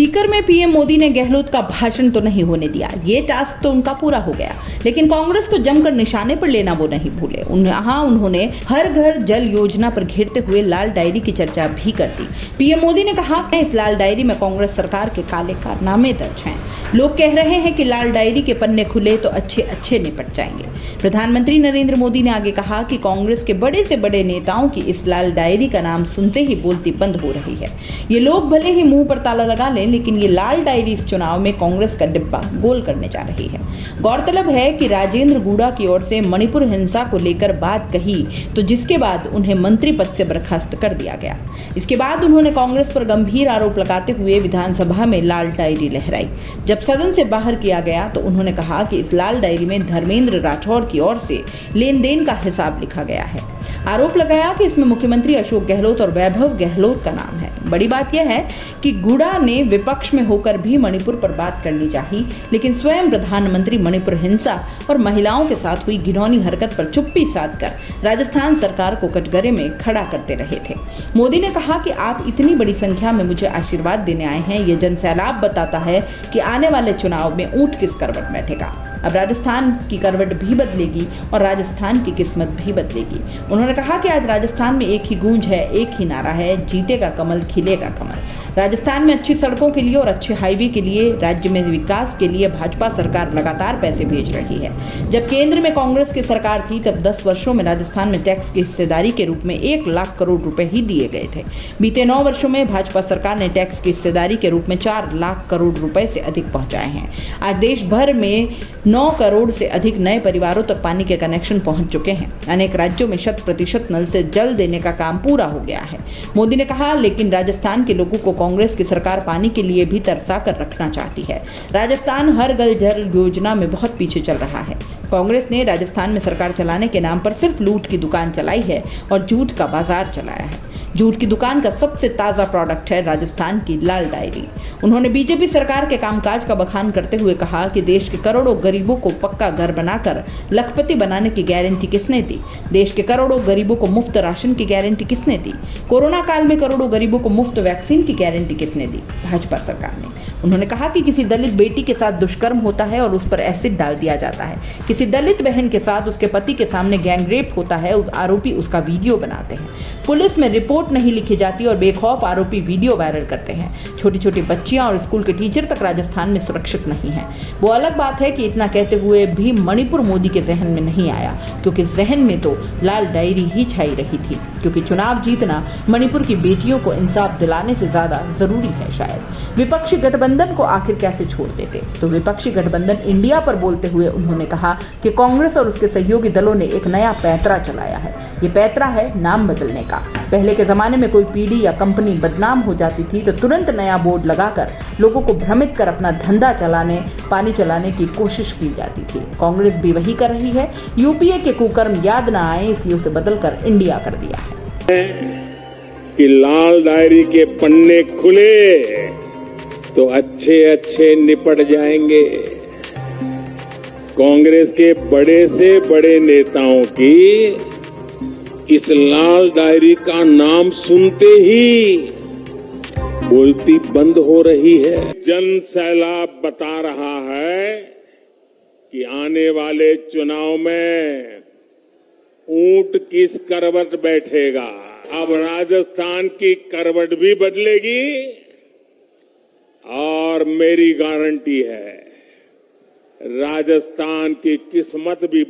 सीकर में पीएम मोदी ने गहलोत का भाषण तो नहीं होने दिया, ये टास्क तो उनका पूरा हो गया, लेकिन कांग्रेस को जमकर निशाने पर लेना वो नहीं भूले। उन्होंने हर घर जल योजना पर घेरते हुए लाल डायरी की चर्चा भी कर दी। पीएम मोदी ने कहा, इस लाल डायरी में कांग्रेस सरकार के काले कारनामे दर्ज हैं। लोग कह रहे हैं कि लाल डायरी के पन्ने खुले तो अच्छे निपट जाएंगे। प्रधानमंत्री नरेंद्र मोदी ने आगे कहा कि कांग्रेस के बड़े से बड़े नेताओं की इस लाल डायरी का नाम सुनते ही बोलती बंद हो रही है। ये लोग भले ही मुंह पर ताला लगा लें, लेकिन ये लाल डायरी इस चुनाव में कांग्रेस का डिब्बा गोल करने जा रही है। गौरतलब है कि राजेंद्र गूड़ा की ओर से मणिपुर हिंसा को लेकर बात कही तो जिसके बाद उन्हें मंत्री पद से बर्खास्त कर दिया गया। इसके बाद उन्होंने कांग्रेस पर गंभीर आरोप लगाते हुए विधानसभा में लाल डायरी लहराई। जब सदन से बाहर किया गया तो उन्होंने कहा कि इस लाल डायरी में धर्मेंद्र राठौर की ओर से लेन देन का हिसाब लिखा गया है। आरोप लगाया कि इसमें मुख्यमंत्री अशोक गहलोत और वैभव गहलोत का नाम है। बड़ी बात यह है कि गूड़ा ने विपक्ष में होकर भी मणिपुर पर बात करनी चाहिए, लेकिन स्वयं प्रधानमंत्री मणिपुर हिंसा और महिलाओं के साथ हुई घिनौनी हरकत पर चुप्पी साधकर राजस्थान सरकार को कटघरे में खड़ा करते रहे थे। मोदी ने कहा कि आप इतनी बड़ी संख्या में मुझे आशीर्वाद देने आए हैं, ये जनसैलाब बताता है कि आने वाले चुनाव में ऊंट किस करवट बैठेगा। अब राजस्थान की करवट भी बदलेगी और राजस्थान की किस्मत भी बदलेगी। उन्होंने कहा कि आज राजस्थान में एक ही गूंज है, एक ही नारा है, जीतेगा कमल, खिलेगा कमल। राजस्थान में अच्छी सड़कों के लिए और अच्छे हाईवे के लिए, राज्य में विकास के लिए भाजपा सरकार लगातार पैसे भेज रही है। जब केंद्र में कांग्रेस की सरकार थी तब 10 वर्षों में राजस्थान में टैक्स की हिस्सेदारी के रूप में 1 लाख करोड़ रुपए ही दिए गए थे। बीते 9 वर्षों में भाजपा सरकार ने टैक्स की हिस्सेदारी के रूप में 4 लाख करोड़ रुपए से अधिक पहुंचाए हैं। आज देश भर में 9 करोड़ से अधिक नए परिवारों तक पानी के कनेक्शन पहुंच चुके हैं। अनेक राज्यों में 100% नल से जल देने का काम पूरा हो गया है। मोदी ने कहा, लेकिन राजस्थान के लोगों को कांग्रेस की सरकार पानी के लिए भी तरसा कर रखना चाहती है। राजस्थान हर घर जल योजना में बहुत पीछे चल रहा है। कांग्रेस ने राजस्थान में सरकार चलाने के नाम पर सिर्फ लूट की दुकान चलाई है और झूठ का बाजार चलाया है। झूठ की दुकान का सबसे ताज़ा प्रोडक्ट है राजस्थान की लाल डायरी। उन्होंने बीजेपी सरकार के कामकाज का बखान करते हुए कहा कि देश के करोड़ों गरीबों को पक्का घर बनाकर लखपति बनाने की गारंटी किसने दी? देश के करोड़ों गरीबों को मुफ्त राशन की गारंटी किसने दी? कोरोना काल में करोड़ों गरीबों को मुफ्त वैक्सीन की गारंटी किसने दी? भाजपा सरकार ने। उन्होंने कहा कि किसी दलित बेटी के साथ दुष्कर्म होता है और उस पर एसिड डाल दिया जाता है। किसी दलित बहन के साथ उसके पति के सामने गैंगरेप होता है, आरोपी उसका वीडियो बनाते हैं। पुलिस में रिपोर्ट नहीं लिखी जाती और बेखौफ आरोपी वीडियो वायरल करते हैं। छोटी छोटी बच्चियां और स्कूल के टीचर तक राजस्थान में सुरक्षित नहीं हैं। वो अलग बात है कि इतना कहते हुए भी मणिपुर मोदी के जहन में नहीं आया, क्योंकि जहन में तो लाल डायरी ही छाई रही थी। क्योंकि चुनाव जीतना मणिपुर की बेटियों को इंसाफ दिलाने से ज्यादा जरूरी है शायद। विपक्षी गठबंधन को आखिर कैसे छोड़ देते? तो विपक्षी गठबंधन इंडिया पर बोलते हुए उन्होंने कहा कि कांग्रेस और उसके सहयोगी दलों ने एक नया पैंतरा चलाया है। ये पैंतरा है नाम बदलने का। पहले के जमाने में कोई पीढ़ी या कंपनी बदनाम हो जाती थी तो तुरंत नया बोर्ड लगाकर लोगों को भ्रमित कर अपना धंधा पानी चलाने की कोशिश की जाती थी। कांग्रेस भी वही कर रही है। यूपीए के कुकर्म याद ना आए इसलिए उसे बदलकर इंडिया कर दिया है कि लाल डायरी के पन्ने खुले तो अच्छे निपट जाएंगे। कांग्रेस के बड़े से बड़े नेताओं की इस लाल डायरी का नाम सुनते ही बोलती बंद हो रही है। जन सैलाब बता रहा है कि आने वाले चुनाव में ऊंट किस करवट बैठेगा। अब राजस्थान की करवट भी बदलेगी और मेरी गारंटी है राजस्थान की किस्मत भी